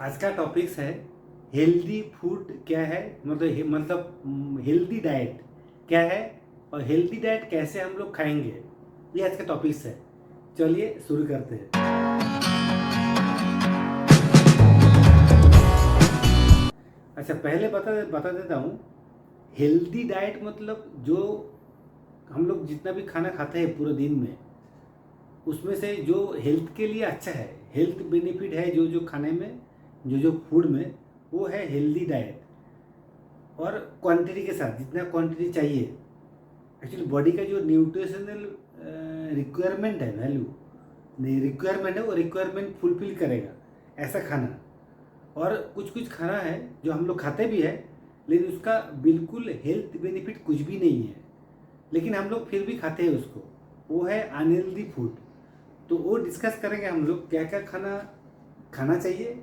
आज का टॉपिक्स है हेल्दी फूड क्या है, मतलब हेल्दी डाइट क्या है और हेल्दी डाइट कैसे हम लोग खाएंगे। ये आज का टॉपिक्स है। चलिए शुरू करते हैं। अच्छा, पहले बता बता देता हूँ। हेल्दी डाइट मतलब जो हम लोग जितना भी खाना खाते हैं पूरे दिन में, उसमें से जो हेल्थ के लिए अच्छा है, हेल्थ बेनिफिट है जो जो खाने में, जो जो फूड में, वो है हेल्दी डाइट। और क्वांटिटी के साथ जितना क्वांटिटी चाहिए, एक्चुअली बॉडी का जो न्यूट्रिशनल रिक्वायरमेंट है, वैल्यू नहीं रिक्वायरमेंट है, वो रिक्वायरमेंट फुलफिल करेगा ऐसा खाना। और कुछ कुछ खाना है जो हम लोग खाते भी है, लेकिन उसका बिल्कुल हेल्थ बेनिफिट कुछ भी नहीं है, लेकिन हम लोग फिर भी खाते हैं उसको। वो है अनहेल्दी फूड। तो वो डिस्कस करेंगे हम लोग, क्या क्या खाना खाना चाहिए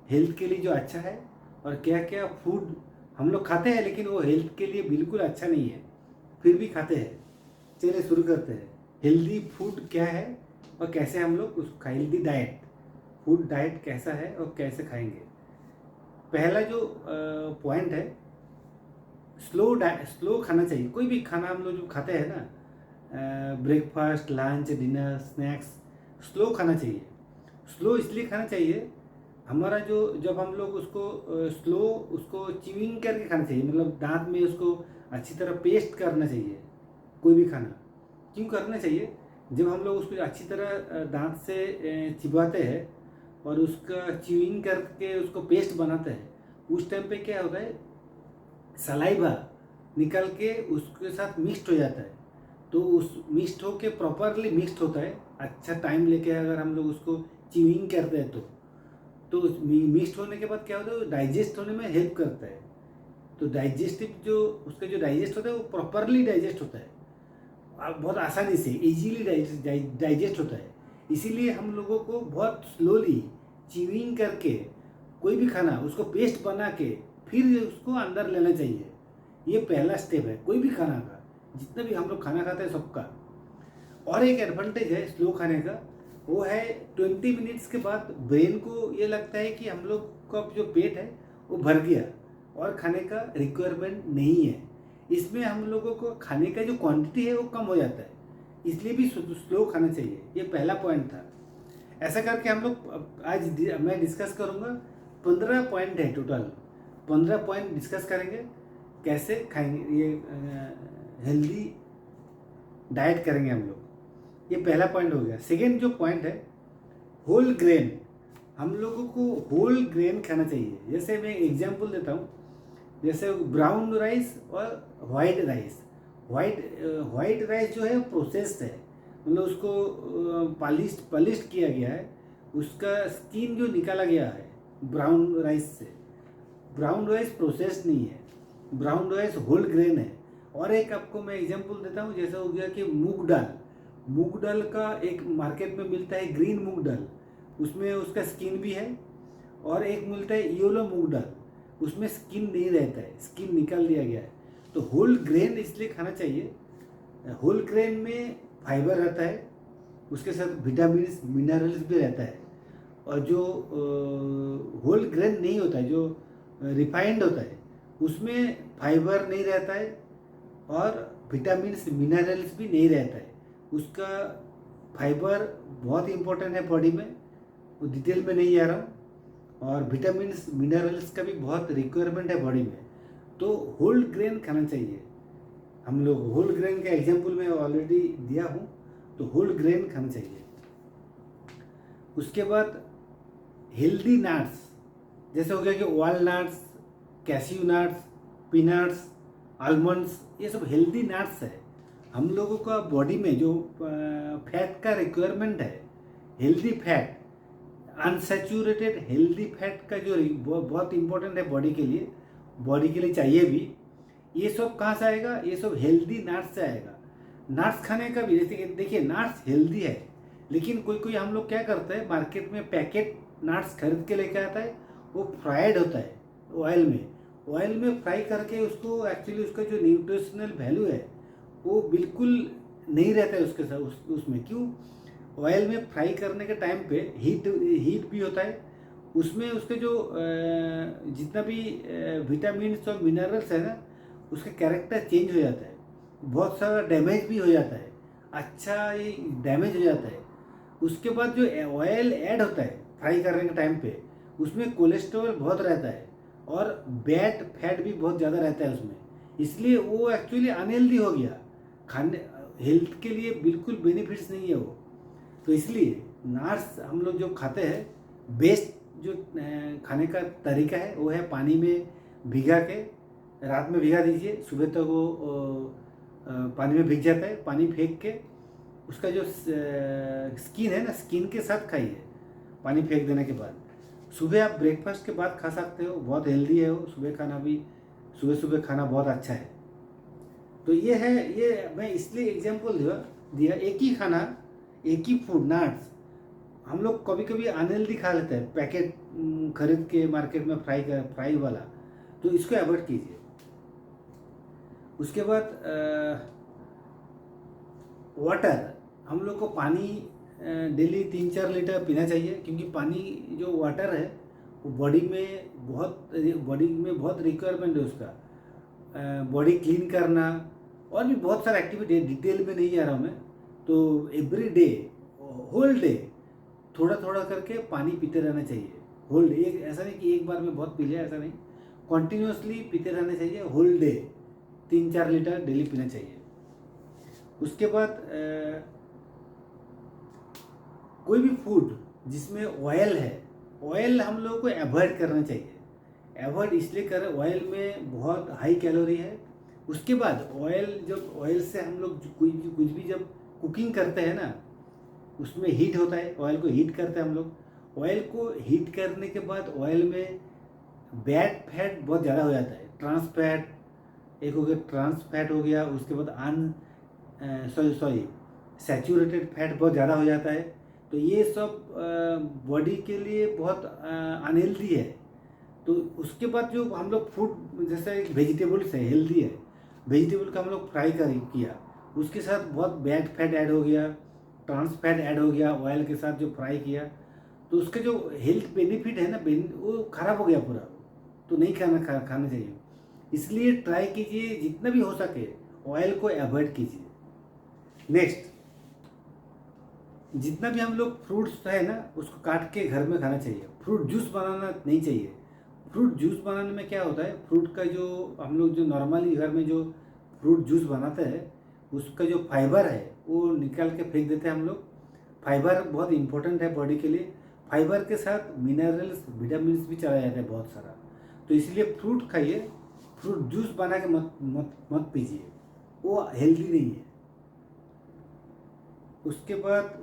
हेल्थ के लिए जो अच्छा है, और क्या क्या फूड हम लोग खाते हैं लेकिन वो हेल्थ के लिए बिल्कुल अच्छा नहीं है, फिर भी खाते हैं। चलिए शुरू करते हैं। हेल्दी फूड क्या है और कैसे हम लोग उस हेल्दी डाइट, फूड डाइट कैसा है और कैसे खाएंगे। पहला जो पॉइंट है, स्लो खाना चाहिए। कोई भी खाना हम लोग जो खाते हैं ना, breakfast, lunch, dinner, snacks, slow खाना चाहिए। स्लो इसलिए खाना चाहिए, हमारा जो जब हम लोग उसको स्लो उसको च्यूइंग करके खाना चाहिए, मतलब दांत में उसको अच्छी तरह पेस्ट करना चाहिए। कोई भी खाना क्यों करना चाहिए, जब हम लोग उसको अच्छी तरह दांत से चिबाते हैं और उसका च्यूइंग करके उसको पेस्ट बनाते हैं, उस टाइम पे क्या होता है, सलाइवा निकल के उसके साथ मिक्स्ड हो जाता है। तो उस मिक्स्ड होके प्रॉपरली मिक्स्ड होता है, अच्छा टाइम लेके अगर हम लोग उसको च्यूइंग करते हैं तो मिक्स्ड होने के बाद क्या होता है, डाइजेस्ट होने में हेल्प करता है। तो डाइजेस्टिव जो उसका जो डाइजेस्ट होता है वो प्रॉपरली डाइजेस्ट होता है, बहुत आसानी से इजीली डाइजेस्ट होता है। इसीलिए हम लोगों को बहुत स्लोली च्यूइंग करके कोई भी खाना उसको पेस्ट बना के फिर उसको अंदर लेना चाहिए। ये पहला स्टेप है कोई भी खाना का, जितना भी हम लोग खाना खाते हैं सबका। और एक एडवांटेज है स्लो खाने का, वो है 20 मिनट्स के बाद ब्रेन को ये लगता है कि हम लोग का जो पेट है वो भर गया और खाने का रिक्वायरमेंट नहीं है। इसमें हम लोगों को खाने का जो क्वांटिटी है वो कम हो जाता है, इसलिए भी स्लो खाना चाहिए। ये पहला पॉइंट था। ऐसा करके हम लोग आज मैं डिस्कस करूँगा। 15 पॉइंट है टोटल, 15 पॉइंट डिस्कस करेंगे कैसे खाएंगे, ये हेल्दी डाइट करेंगे हम लोग। ये पहला पॉइंट हो गया। सेकेंड जो पॉइंट है, होल ग्रेन। हम लोगों को होल ग्रेन खाना चाहिए। जैसे मैं एग्जांपल देता हूँ, जैसे ब्राउन राइस और वाइट राइस। वाइट राइस जो है प्रोसेस्ड है, मतलब उसको पॉलिश्ड किया गया है, उसका स्किन जो निकाला गया है ब्राउन राइस से। ब्राउन राइस प्रोसेस्ड नहीं है, ब्राउन राइस होल ग्रेन है। और एक आपको मैं एग्जांपल देता हूँ, जैसा हो गया कि मूंग दाल का एक मार्केट में मिलता है ग्रीन मूंग दाल, उसमें उसका स्किन भी है। और एक मिलता है येलो मूंग दाल, उसमें स्किन नहीं रहता है, स्किन निकाल दिया गया है। तो होल ग्रेन इसलिए खाना चाहिए, होल ग्रेन में फाइबर रहता है, उसके साथ विटामिन मिनरल्स भी रहता है। और जो होल ग्रेन नहीं होता है, जो रिफाइंड होता है, उसमें फाइबर नहीं रहता है और विटामिन मिनरल्स भी नहीं रहता है। उसका फाइबर बहुत इंपॉर्टेंट है बॉडी में, वो डिटेल में नहीं जा रहा हूँ। और विटामिन मिनरल्स का भी बहुत रिक्वायरमेंट है बॉडी में। तो होल ग्रेन खाना चाहिए हम लोग। होल ग्रेन का एग्जांपल मैं ऑलरेडी दिया हूँ, तो होल ग्रेन खाना चाहिए। उसके बाद हेल्दी नट्स, जैसे हो गया कि walnuts, cashew nuts, peanuts, almonds, ये सब हेल्दी नट्स है। हम लोगों का बॉडी में जो फैट का रिक्वायरमेंट है, healthy fat, unsaturated healthy fat का जो बहुत इंपॉर्टेंट है बॉडी के लिए चाहिए भी, ये सब कहाँ से आएगा, ये सब हेल्दी नट्स से आएगा। नट्स खाने का भी, जैसे देखिए नट्स हेल्दी है, लेकिन कोई कोई हम लोग क्या करते हैं, मार्केट में पैकेट नट्स खरीद के लेके आता है, वो फ्राइड होता है ऑयल में फ्राई करके उसको, एक्चुअली उसका जो न्यूट्रिशनल वैल्यू है वो बिल्कुल नहीं रहता है उसके साथ। उसमें क्यों, ऑयल में फ्राई करने के टाइम पे हीट भी होता है, उसमें उसके जो जितना भी विटामिन्स और मिनरल्स है ना, उसका कैरेक्टर चेंज हो जाता है, बहुत सारा डैमेज भी हो जाता है, अच्छा ये डैमेज हो जाता है। उसके बाद जो ऑयल ऐड होता है फ्राई करने के टाइम पे, उसमें कोलेस्ट्रॉल बहुत रहता है और बैड फैट भी बहुत ज़्यादा रहता है उसमें, इसलिए वो एक्चुअली अनहेल्दी हो गया, खाने हेल्थ के लिए बिल्कुल बेनिफिट्स नहीं है वो। तो इसलिए नाट्स हम लोग जो खाते हैं, बेस्ट जो खाने का तरीका है वो है पानी में भिगा के, रात में भिगा दीजिए, सुबह तक वो पानी में भीग जाता है, पानी फेंक के उसका जो स्किन है ना, स्किन के साथ खाइए पानी फेंक देने के बाद। सुबह आप ब्रेकफास्ट के बाद खा सकते हो, बहुत हेल्दी है वो, सुबह खाना भी, सुबह सुबह खाना बहुत अच्छा है। तो ये है, ये मैं इसलिए एग्जांपल दिया एक ही खाना, एक ही फूड नट्स हम लोग कभी कभी अनहेल्दी खा लेते हैं, पैकेट खरीद के मार्केट में फ्राई वाला, तो इसको अवॉइड कीजिए। उसके बाद वाटर, हम लोग को पानी डेली 3-4 लीटर पीना चाहिए, क्योंकि पानी जो वाटर है वो बॉडी में बहुत रिक्वायरमेंट है उसका, बॉडी क्लीन करना और भी बहुत सारा एक्टिविटी है, डिटेल में नहीं जा रहा हूँ मैं। तो एवरी डे, होल डे थोड़ा थोड़ा करके पानी पीते रहना चाहिए, होल डे। ऐसा नहीं कि एक बार में बहुत पी लिया, ऐसा नहीं, कॉन्टिन्यूसली पीते रहना चाहिए, होल डे 3-4 लीटर डेली पीना चाहिए। उसके बाद कोई भी फूड जिसमें ऑयल है, ऑयल हम लोगों को अवॉइड करना चाहिए। अवॉइड इसलिए करें, ऑयल में बहुत हाई कैलोरी है। उसके बाद ऑयल, जब ऑयल से हम लोग कुछ भी जब कुकिंग करते हैं ना, उसमें हीट होता है, ऑयल को हीट करते हैं हम लोग। ऑयल को हीट करने के बाद ऑयल में बैड फैट बहुत ज़्यादा हो जाता है, ट्रांस फैट एक हो गया, ट्रांस फैट हो गया, उसके बाद सैचुरेटेड फैट बहुत ज़्यादा हो जाता है। तो ये सब बॉडी के लिए बहुत अनहेल्दी है। तो उसके बाद जो हम लोग फूड, जैसे वेजिटेबल्स है, हेल्दी है, वेजिटेबल का हम लोग फ्राई किया, उसके साथ बहुत बैड फैट ऐड हो गया, ट्रांस फैट ऐड हो गया ऑयल के साथ जो फ्राई किया, तो उसके जो हेल्थ बेनिफिट है ना, वो खराब हो गया पूरा, तो नहीं खाना चाहिए। इसलिए ट्राई कीजिए जितना भी हो सके ऑयल को अवॉइड कीजिए। नेक्स्ट, जितना भी हम लोग फ्रूट्स है ना, उसको काट के घर में खाना चाहिए, फ्रूट जूस बनाना नहीं चाहिए। फ्रूट जूस बनाने में क्या होता है, फ्रूट का जो हम लोग जो नॉर्मली घर में जो फ्रूट जूस बनाते हैं, उसका जो फाइबर है वो निकाल के फेंक देते हैं हम लोग। फाइबर बहुत इंपॉर्टेंट है बॉडी के लिए, फाइबर के साथ मिनरल्स, विटामिन्स भी चला जाता है बहुत सारा। तो इसलिए फ्रूट खाइए, फ्रूट जूस बना के मत पीजिए, वो हेल्दी नहीं है। उसके बाद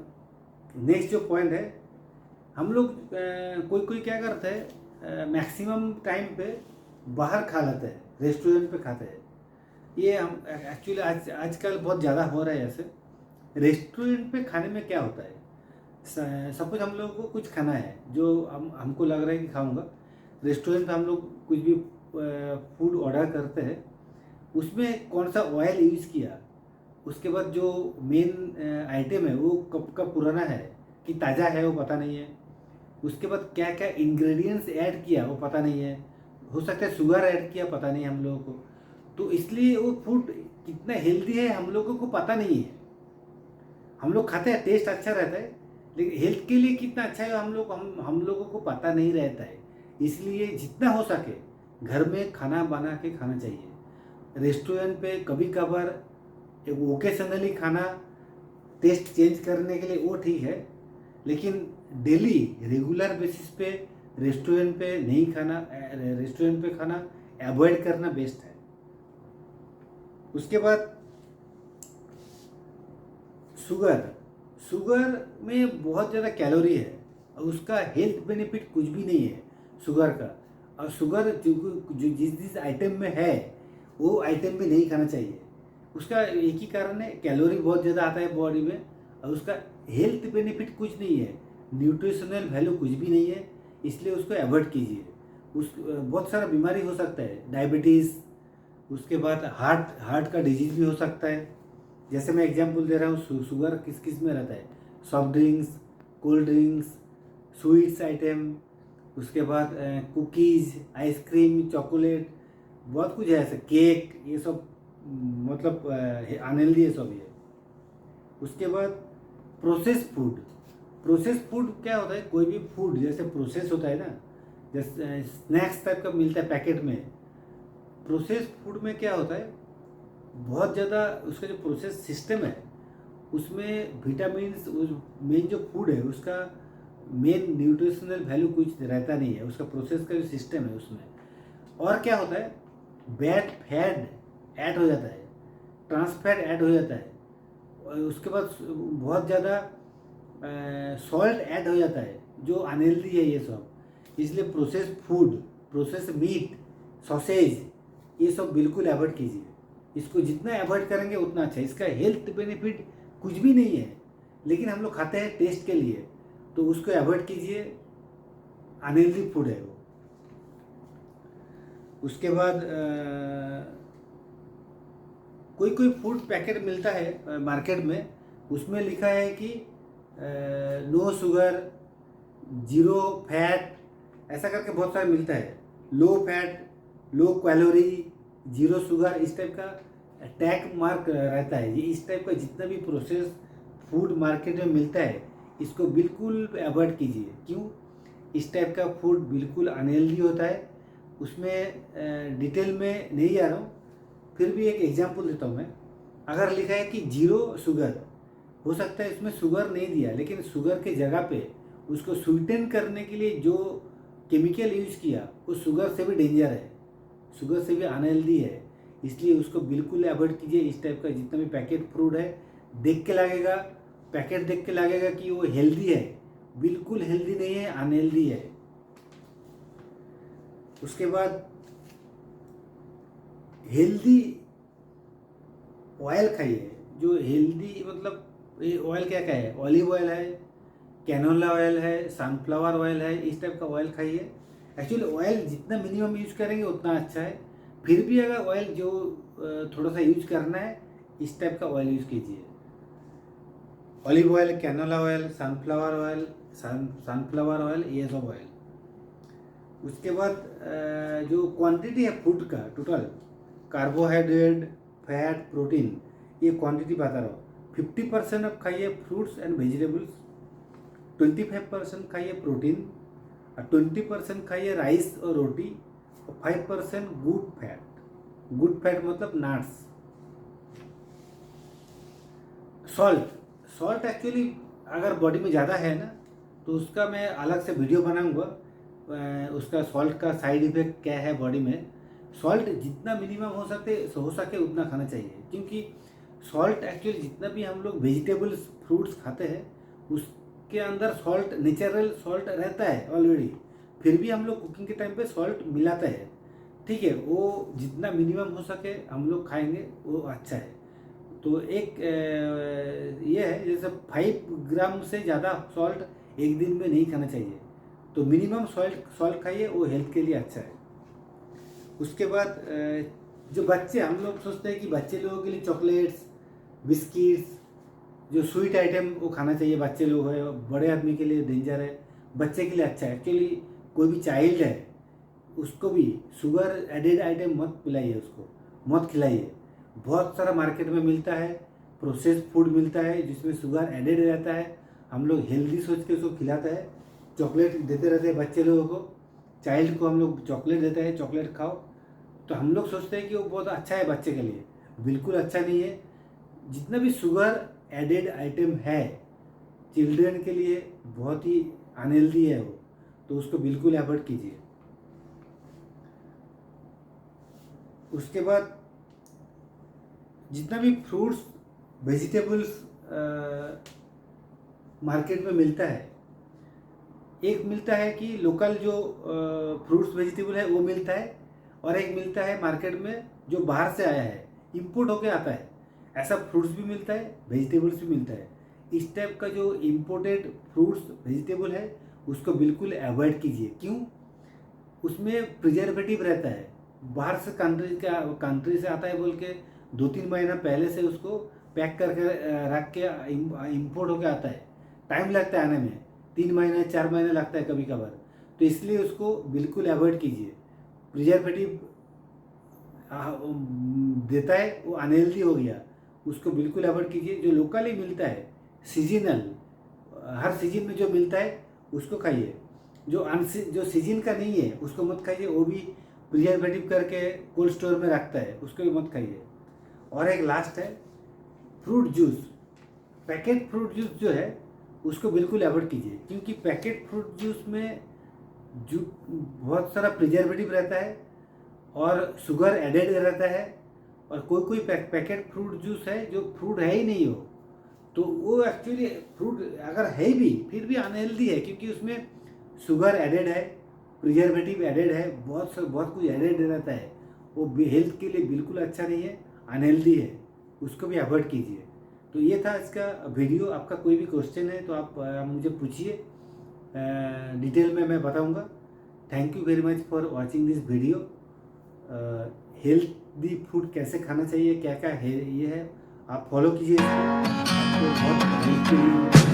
नेक्स्ट जो पॉइंट है, हम लोग कोई क्या करते हैं, मैक्सिमम टाइम पे बाहर खा लेते हैं, रेस्टोरेंट पे खाते हैं। ये हम एक्चुअली आजकल बहुत ज़्यादा हो रहा है ऐसे। रेस्टोरेंट पे खाने में क्या होता है, सपोज हम लोगों को कुछ खाना है जो हमको लग रहा है कि खाऊंगा, रेस्टोरेंट पे हम लोग कुछ भी फूड ऑर्डर करते हैं, उसमें कौन सा ऑयल यूज़ किया, उसके बाद जो मेन आइटम है वो कब का पुराना है कि ताज़ा है वो पता नहीं है, उसके बाद क्या क्या इंग्रेडिएंट्स ऐड किया वो पता नहीं है, हो सकता है शुगर ऐड किया, पता नहीं हम लोगों को। तो इसलिए वो फूड कितना हेल्दी है हम लोगों को पता नहीं है। हम लोग खाते हैं, टेस्ट अच्छा रहता है, लेकिन हेल्थ के लिए कितना अच्छा है हम लोगों को पता नहीं रहता है। इसलिए जितना हो सके घर में खाना बना के खाना चाहिए। रेस्टोरेंट पे कभी कभार ओकेशनली खाना टेस्ट चेंज करने के लिए वो ठीक है, लेकिन डेली रेगुलर बेसिस पे रेस्टोरेंट पे नहीं खाना, रेस्टोरेंट पे खाना अवॉइड करना बेस्ट है। उसके बाद शुगर में बहुत ज़्यादा कैलोरी है और उसका हेल्थ बेनिफिट कुछ भी नहीं है शुगर का। और शुगर जो जिस आइटम में है वो आइटम भी नहीं खाना चाहिए। उसका एक ही कारण है, कैलोरी बहुत ज़्यादा आता है बॉडी में और उसका हेल्थ बेनिफिट कुछ नहीं है, न्यूट्रिशनल वैल्यू कुछ भी नहीं है, इसलिए उसको अवॉइड कीजिए। बहुत सारा बीमारी हो सकता है, डायबिटीज़, उसके बाद हार्ट का डिजीज़ भी हो सकता है। जैसे मैं एग्जांपल दे रहा हूँ, शुगर किस किस में रहता है, soft drinks, cold drinks, sweets item, उसके बाद कुकीज़, आइसक्रीम, चॉकलेट, बहुत कुछ है ऐसे, केक, ये सब मतलब अनहेल्दी है सब ये। उसके बाद प्रोसेस फूड। प्रोसेस फूड क्या होता है, कोई भी फूड जैसे प्रोसेस होता है ना, जैसे स्नैक्स टाइप का मिलता है पैकेट में। प्रोसेस फूड में क्या होता है, बहुत ज़्यादा उसका जो प्रोसेस सिस्टम है उसमें विटामिन्स, मेन जो फूड है उसका मेन न्यूट्रिशनल वैल्यू कुछ रहता नहीं है, उसका प्रोसेस का जो सिस्टम है उसमें। और क्या होता है, बैड फैट ऐड हो जाता है, ट्रांस फैट ऐड हो जाता है, और उसके बाद बहुत ज़्यादा सॉल्ट ऐड हो जाता है जो अनहेल्दी है ये सब। इसलिए process food, process meet, sausage, ये सब बिल्कुल अवॉइड कीजिए। इसको जितना अवॉइड करेंगे उतना अच्छा। इसका हेल्थ बेनिफिट कुछ भी नहीं है, लेकिन हम लोग खाते हैं टेस्ट के लिए, तो उसको अवॉइड कीजिए, अनहेल्दी फूड है वो। उसके बाद कोई कोई फूड पैकेट मिलता है मार्केट में, उसमें लिखा है कि नो शुगर, जीरो फैट, ऐसा करके बहुत सारा मिलता है। Low fat, low calorie, zero sugar, इस टाइप का टैग मार्क रहता है। ये इस टाइप का जितना भी प्रोसेस फूड मार्केट में मिलता है इसको बिल्कुल अवॉइड कीजिए। क्यों? इस टाइप का फूड बिल्कुल अनहेल्दी होता है। उसमें डिटेल में नहीं जा रहा हूँ, फिर भी एक एग्जांपल देता हूँ मैं। अगर लिखा है कि जीरो शुगर, हो सकता है इसमें शुगर नहीं दिया, लेकिन शुगर के जगह पे उसको स्वीटन करने के लिए जो केमिकल यूज किया वो शुगर से भी डेंजर है, शुगर से भी अनहेल्दी है। इसलिए उसको बिल्कुल अवॉइड कीजिए। इस टाइप का जितना भी पैकेट फूड है, देख के लगेगा, पैकेट देख के लगेगा कि वो हेल्दी है, बिल्कुल हेल्दी नहीं है, अनहेल्दी है। उसके बाद हेल्दी ऑयल खाइए, जो हेल्दी मतलब ये ऑयल क्या क्या है, ऑलिव ऑयल है, कैनोला ऑयल है, सनफ्लावर ऑयल है, इस टाइप का ऑयल खाइए। एक्चुअली ऑयल जितना मिनिमम यूज करेंगे उतना अच्छा है। फिर भी अगर ऑयल जो थोड़ा सा यूज करना है, इस टाइप का ऑयल यूज कीजिए। Olive oil, canola oil, sunflower oil, ये सब ऑयल। उसके बाद जो क्वांटिटी है फूड का टोटल, कार्बोहाइड्रेट, फैट, प्रोटीन, ये क्वांटिटी बता रहा हूँ। 50% आप खाइए फ्रूट्स एंड वेजिटेबल्स, 25% खाइए प्रोटीन, और 20% खाइए राइस और रोटी, और 5% गुड फैट। गुड फैट मतलब नट्स। सॉल्ट एक्चुअली अगर बॉडी में ज़्यादा है ना, तो उसका मैं अलग से वीडियो बनाऊंगा, उसका सॉल्ट का साइड इफेक्ट क्या है बॉडी में। सॉल्ट जितना मिनिमम हो सके उतना खाना चाहिए, क्योंकि सॉल्ट एक्चुअली जितना भी हम लोग वेजिटेबल्स फ्रूट्स खाते हैं उसके अंदर सॉल्ट, नेचुरल सॉल्ट रहता है ऑलरेडी, फिर भी हम लोग कुकिंग के टाइम पे सॉल्ट मिलाते हैं। ठीक है, वो जितना मिनिमम हो सके हम लोग खाएंगे वो अच्छा है। तो एक ये है, जैसे 5 ग्राम से ज़्यादा सॉल्ट एक दिन में नहीं खाना चाहिए, तो मिनिमम सॉल्ट खाइए, वो हेल्थ के लिए अच्छा है। उसके बाद जो बच्चे, हम लोग सोचते हैं कि बच्चे लोगों के लिए चॉकलेट्स, बिस्किट्स, जो स्वीट आइटम वो खाना चाहिए, बच्चे लोग है, बड़े आदमी के लिए डेंजर है, बच्चे के लिए अच्छा है। एक्चुअली कोई भी चाइल्ड है उसको भी शुगर एडेड आइटम मत पिलाइए, उसको मत खिलाइए। बहुत सारा मार्केट में मिलता है, प्रोसेस्ड फूड मिलता है जिसमें शुगर एडेड रहता है, हम लोग हेल्दी सोच के उसको खिलाते हैं। चॉकलेट देते रहते हैं बच्चे लोगों को, चाइल्ड को हम लोग चॉकलेट देते हैं, चॉकलेट खाओ, तो हम लोग सोचते हैं कि वो बहुत अच्छा है बच्चे के लिए, बिल्कुल अच्छा नहीं है। जितना भी शुगर एडेड आइटम है चिल्ड्रन के लिए बहुत ही अनहेल्दी है वो, तो उसको बिल्कुल अवॉइड कीजिए। उसके बाद जितना भी फ्रूट्स वेजिटेबल्स मार्केट में मिलता है, एक मिलता है कि लोकल जो फ्रूट्स वेजिटेबल है वो मिलता है, और एक मिलता है मार्केट में जो बाहर से आया है, इंपोर्ट होके आता है। ऐसा फ्रूट्स भी मिलता है, वेजिटेबल्स भी मिलता है। इस टाइप का जो इम्पोर्टेड फ्रूट्स वेजिटेबल है उसको बिल्कुल अवॉइड कीजिए। क्यों? उसमें प्रिजर्वेटिव रहता है, बाहर से कंट्री से आता है बोल के 2-3 महीना पहले से उसको पैक करके रख के इम्पोर्ट होके आता है, टाइम लगता है आने में, 3 महीने 4 महीने लगता है कभी कभार। तो इसलिए उसको बिल्कुल अवॉइड कीजिए। प्रिजर्वेटिव देता है वो अनहेल्दी हो गया, उसको बिल्कुल अवॉइड कीजिए। जो लोकली मिलता है सीजनल, हर सीजन में जो मिलता है उसको खाइए। जो सीजन का नहीं है उसको मत खाइए, वो भी प्रिजर्वेटिव करके कोल्ड स्टोर में रखता है, उसको भी मत खाइए। और एक लास्ट है fruit juice. Packet fruit juice जो है उसको बिल्कुल अवॉइड कीजिए, क्योंकि पैकेट फ्रूट जूस में जो बहुत सारा प्रिजर्वेटिव रहता है और शुगर एडेड रहता है। और कोई कोई पैकेट फ्रूट जूस है जो फ्रूट है ही नहीं हो, तो वो एक्चुअली फ्रूट अगर है भी फिर भी अनहेल्दी है, क्योंकि उसमें शुगर एडेड है, प्रिजर्वेटिव एडेड है, बहुत कुछ एडेड रहता है। वो हेल्थ के लिए बिल्कुल अच्छा नहीं है, अनहेल्दी है, उसको भी अवॉइड कीजिए। तो ये था इसका वीडियो। आपका कोई भी क्वेश्चन है तो आप मुझे पूछिए, डिटेल में मैं बताऊंगा। Thank you very much for watching this video. Healthy food कैसे खाना चाहिए, क्या क्या है ये है, आप फॉलो कीजिए इसको, आपको बहुत हेल्थ के लिए